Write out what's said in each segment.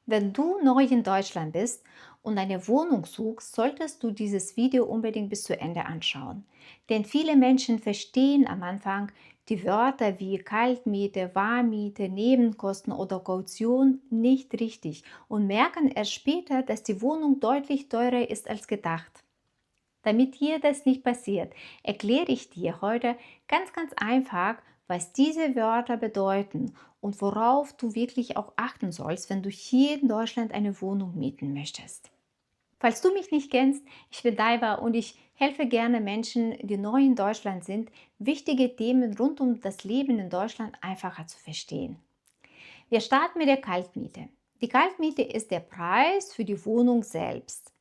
Wenn du neu in Deutschland bist und eine Wohnung suchst, solltest du dieses Video unbedingt bis zu Ende anschauen. Denn viele Menschen verstehen am Anfang die Wörter wie Kaltmiete, Warmmiete, Nebenkosten oder Kaution nicht richtig und merken erst später, dass die Wohnung deutlich teurer ist als gedacht. Damit dir das nicht passiert, erkläre ich dir heute ganz einfach, was diese Wörter bedeuten und worauf du wirklich auch achten sollst, wenn du hier in Deutschland eine Wohnung mieten möchtest. Falls du mich nicht kennst, ich bin Daiva und ich helfe gerne Menschen, die neu in Deutschland sind, wichtige Themen rund um das Leben in Deutschland einfacher zu verstehen. Wir starten mit der Kaltmiete. Die Kaltmiete ist der Preis für die Wohnung selbst.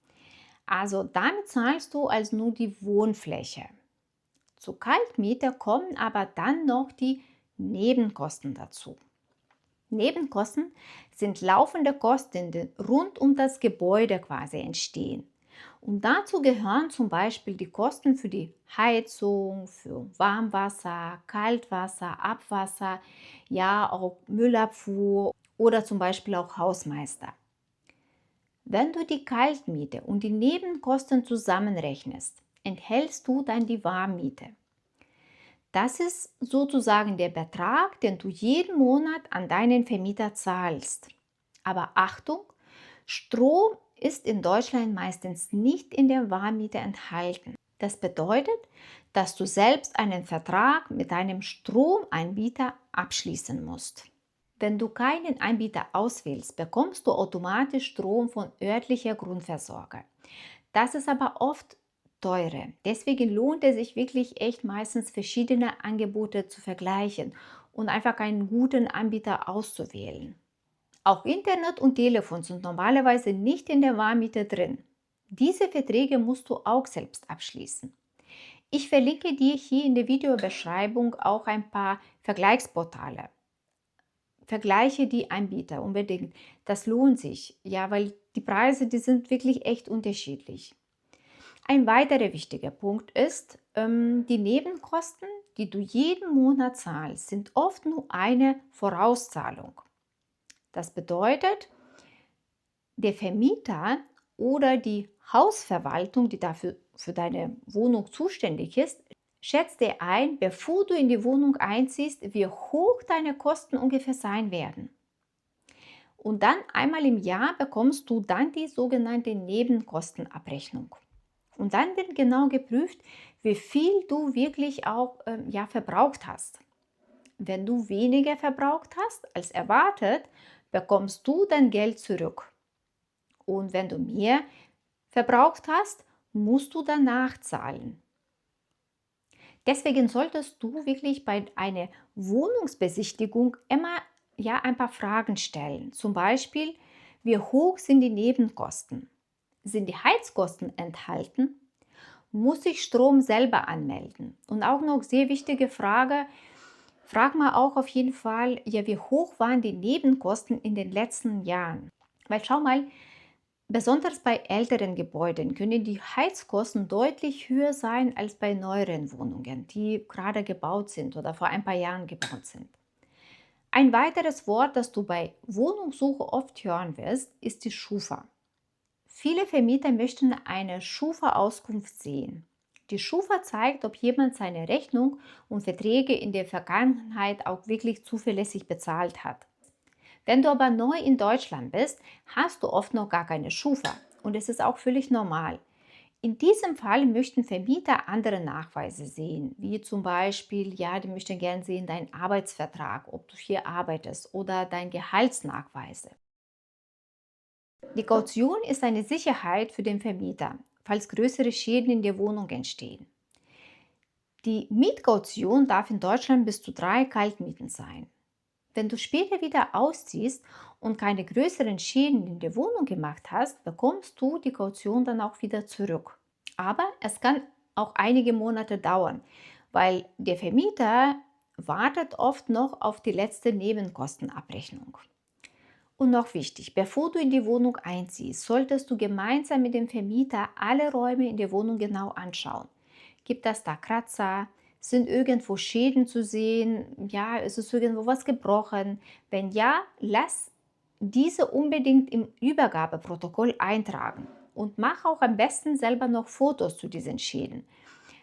Also damit zahlst du als nur die Wohnfläche. Zu Kaltmiete kommen aber dann noch die Nebenkosten dazu. Nebenkosten sind laufende Kosten, die rund um das Gebäude quasi entstehen. Und dazu gehören zum Beispiel die Kosten für die Heizung, für Warmwasser, Kaltwasser, Abwasser, ja auch Müllabfuhr oder zum Beispiel auch Hausmeister. Wenn du die Kaltmiete und die Nebenkosten zusammenrechnest, enthältst du dann die Warmmiete. Das ist sozusagen der Betrag, den du jeden Monat an deinen Vermieter zahlst. Aber Achtung, Strom ist in Deutschland meistens nicht in der Warmmiete enthalten. Das bedeutet, dass du selbst einen Vertrag mit deinem Stromanbieter abschließen musst. Wenn du keinen Anbieter auswählst, bekommst du automatisch Strom von örtlicher Grundversorger. Das ist aber oft teurer. Deswegen lohnt es sich wirklich echt meistens verschiedene Angebote zu vergleichen und einfach einen guten Anbieter auszuwählen. Auch Internet und Telefon sind normalerweise nicht in der Warmmiete drin. Diese Verträge musst du auch selbst abschließen. Ich verlinke dir hier in der Videobeschreibung auch ein paar Vergleichsportale. Vergleiche die Anbieter unbedingt. Das lohnt sich, ja, weil die Preise, die sind wirklich echt unterschiedlich. Ein weiterer wichtiger Punkt ist, die Nebenkosten, die du jeden Monat zahlst, sind oft nur eine Vorauszahlung. Das bedeutet, der Vermieter oder die Hausverwaltung, die dafür für deine Wohnung zuständig ist, schätzt dir ein, bevor du in die Wohnung einziehst, wie hoch deine Kosten ungefähr sein werden. Und dann einmal im Jahr bekommst du dann die sogenannte Nebenkostenabrechnung. Und dann wird genau geprüft, wie viel du wirklich auch verbraucht hast. Wenn du weniger verbraucht hast als erwartet, bekommst du dein Geld zurück. Und wenn du mehr verbraucht hast, musst du danach zahlen. Deswegen solltest du wirklich bei einer Wohnungsbesichtigung immer ein paar Fragen stellen. Zum Beispiel, wie hoch sind die Nebenkosten? Sind die Heizkosten enthalten? Muss ich Strom selber anmelden? Und auch noch sehr wichtige Frage, frag mal auch auf jeden Fall, ja, wie hoch waren die Nebenkosten in den letzten Jahren? Weil schau mal, besonders bei älteren Gebäuden können die Heizkosten deutlich höher sein als bei neueren Wohnungen, die gerade gebaut sind oder vor ein paar Jahren gebaut sind. Ein weiteres Wort, das du bei Wohnungssuche oft hören wirst, ist die Schufa. Viele Vermieter möchten eine Schufa-Auskunft sehen. Die Schufa zeigt, ob jemand seine Rechnung und Verträge in der Vergangenheit auch wirklich zuverlässig bezahlt hat. Wenn du aber neu in Deutschland bist, hast du oft noch gar keine Schufa und es ist auch völlig normal. In diesem Fall möchten Vermieter andere Nachweise sehen, wie zum Beispiel, ja, die möchten gerne sehen deinen Arbeitsvertrag, ob du hier arbeitest oder dein Gehaltsnachweise. Die Kaution ist eine Sicherheit für den Vermieter, falls größere Schäden in der Wohnung entstehen. Die Mietkaution darf in Deutschland bis zu 3 Kaltmieten sein. Wenn du später wieder ausziehst und keine größeren Schäden in der Wohnung gemacht hast, bekommst du die Kaution dann auch wieder zurück. Aber es kann auch einige Monate dauern, weil der Vermieter wartet oft noch auf die letzte Nebenkostenabrechnung. Und noch wichtig, bevor du in die Wohnung einziehst, solltest du gemeinsam mit dem Vermieter alle Räume in der Wohnung genau anschauen. Gibt es da Kratzer? Sind irgendwo Schäden zu sehen? Ja, ist es irgendwo was gebrochen? Wenn ja, lass diese unbedingt im Übergabeprotokoll eintragen und mach auch am besten selber noch Fotos zu diesen Schäden.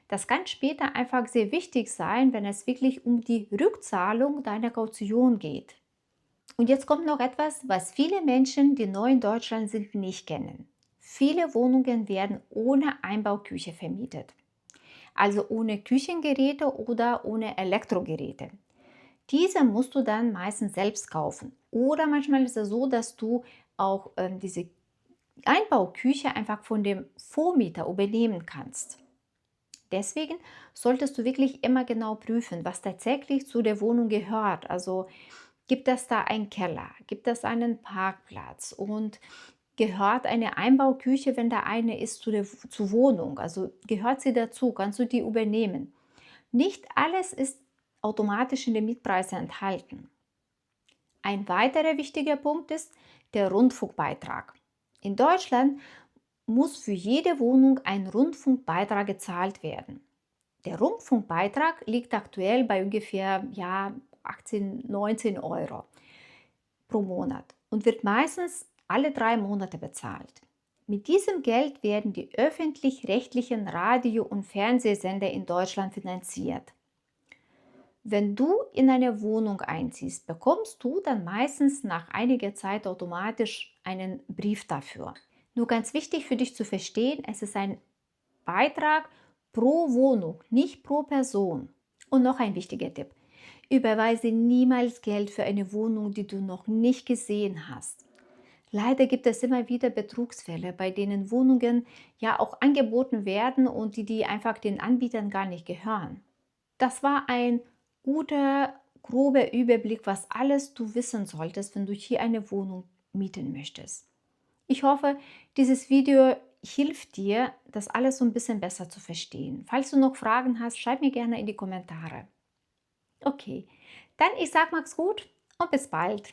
Das kann später einfach sehr wichtig sein, wenn es wirklich um die Rückzahlung deiner Kaution geht. Und jetzt kommt noch etwas, was viele Menschen, die neu in Deutschland sind, nicht kennen. Viele Wohnungen werden ohne Einbauküche vermietet, also ohne Küchengeräte oder ohne Elektrogeräte. Diese musst du dann meistens selbst kaufen. Oder manchmal ist es so, dass du auch diese Einbauküche einfach von dem Vormieter übernehmen kannst. Deswegen solltest du wirklich immer genau prüfen, was tatsächlich zu der Wohnung gehört. Also gibt es da einen Keller, gibt es einen Parkplatz und gehört eine Einbauküche, wenn da eine ist, zur Wohnung. Also gehört sie dazu, kannst du die übernehmen. Nicht alles ist automatisch in den Mietpreisen enthalten. Ein weiterer wichtiger Punkt ist der Rundfunkbeitrag. In Deutschland muss für jede Wohnung ein Rundfunkbeitrag gezahlt werden. Der Rundfunkbeitrag liegt aktuell bei ungefähr 18, 19 Euro pro Monat und wird meistens alle 3 Monate bezahlt. Mit diesem Geld werden die öffentlich-rechtlichen Radio- und Fernsehsender in Deutschland finanziert. Wenn du in eine Wohnung einziehst, bekommst du dann meistens nach einiger Zeit automatisch einen Brief dafür. Nur ganz wichtig für dich zu verstehen, es ist ein Beitrag pro Wohnung, nicht pro Person. Und noch ein wichtiger Tipp. Überweise niemals Geld für eine Wohnung, die du noch nicht gesehen hast. Leider gibt es immer wieder Betrugsfälle, bei denen Wohnungen ja auch angeboten werden und die einfach den Anbietern gar nicht gehören. Das war ein guter, grober Überblick, was alles du wissen solltest, wenn du hier eine Wohnung mieten möchtest. Ich hoffe, dieses Video hilft dir, das alles so ein bisschen besser zu verstehen. Falls du noch Fragen hast, schreib mir gerne in die Kommentare. Okay, dann ich sag mach's gut und bis bald.